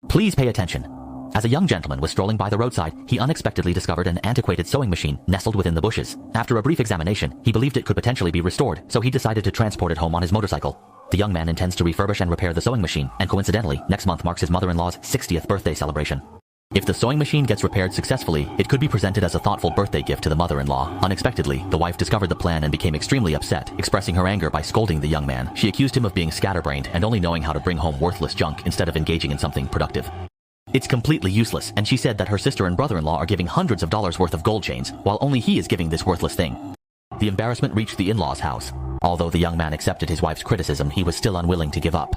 Please pay attention. As a young gentleman was strolling by the roadside, he unexpectedly discovered an antiquated sewing machine nestled within the bushes. After a brief examination, he believed it could potentially be restored, so he decided to transport it home on his motorcycle. The young man intends to refurbish and repair the sewing machine, and coincidentally, next month marks his mother-in-law's 60th birthday celebration. If the sewing machine gets repaired successfully, it could be presented as a thoughtful birthday gift to the mother-in-law. Unexpectedly, the wife discovered the plan and became extremely upset, expressing her anger by scolding the young man. She accused him of being scatterbrained and only knowing how to bring home worthless junk instead of engaging in something productive. It's completely useless, and she said that her sister and brother-in-law are giving hundreds of dollars worth of gold chains, while only he is giving this worthless thing. The embarrassment reached the in-laws' house. Although the young man accepted his wife's criticism, he was still unwilling to give up.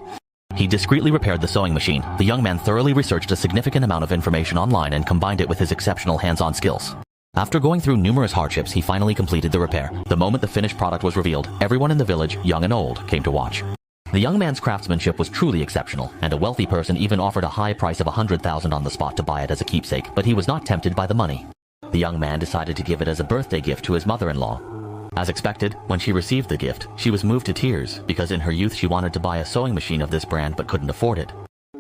He discreetly repaired the sewing machine. The young man thoroughly researched a significant amount of information online and combined it with his exceptional hands-on skills. After going through numerous hardships, he finally completed the repair. The moment the finished product was revealed, everyone in the village, young and old, came to watch. The young man's craftsmanship was truly exceptional, and a wealthy person even offered a high price of $100,000 on the spot to buy it as a keepsake, but he was not tempted by the money. The young man decided to give it as a birthday gift to his mother-in-law. As expected, when she received the gift, she was moved to tears because in her youth she wanted to buy a sewing machine of this brand but couldn't afford it.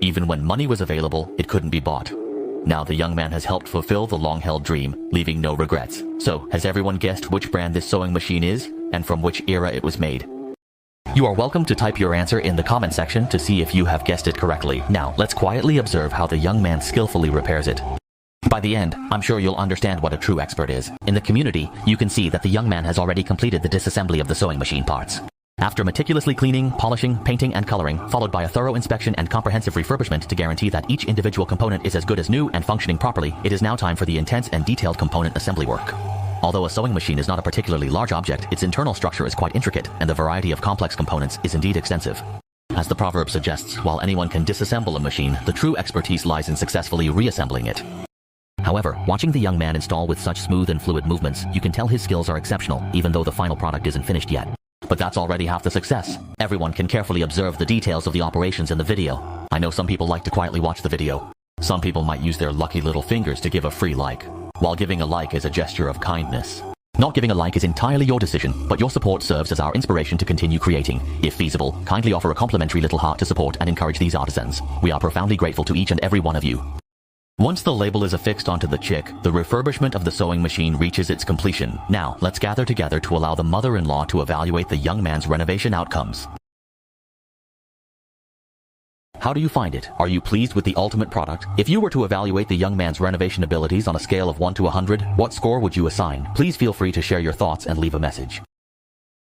Even when money was available, it couldn't be bought. Now the young man has helped fulfill the long-held dream, leaving no regrets. So, has everyone guessed which brand this sewing machine is, and from which era it was made? You are welcome to type your answer in the comment section to see if you have guessed it correctly. Now, let's quietly observe how the young man skillfully repairs it. By the end, I'm sure you'll understand what a true expert is. In the community, you can see that the young man has already completed the disassembly of the sewing machine parts. After meticulously cleaning, polishing, painting, and coloring, followed by a thorough inspection and comprehensive refurbishment to guarantee that each individual component is as good as new and functioning properly, it is now time for the intense and detailed component assembly work. Although a sewing machine is not a particularly large object, its internal structure is quite intricate, and the variety of complex components is indeed extensive. As the proverb suggests, while anyone can disassemble a machine, the true expertise lies in successfully reassembling it. However, watching the young man install with such smooth and fluid movements, you can tell his skills are exceptional, even though the final product isn't finished yet. But that's already half the success. Everyone can carefully observe the details of the operations in the video. I know some people like to quietly watch the video. Some people might use their lucky little fingers to give a free like, while giving a like is a gesture of kindness. Not giving a like is entirely your decision, but your support serves as our inspiration to continue creating. If feasible, kindly offer a complimentary little heart to support and encourage these artisans. We are profoundly grateful to each and every one of you. Once the label is affixed onto the chick, the refurbishment of the sewing machine reaches its completion. Now, let's gather together to allow the mother-in-law to evaluate the young man's renovation outcomes. How do you find it? Are you pleased with the ultimate product? If you were to evaluate the young man's renovation abilities on a scale of 1 to 100, what score would you assign? Please feel free to share your thoughts and leave a message.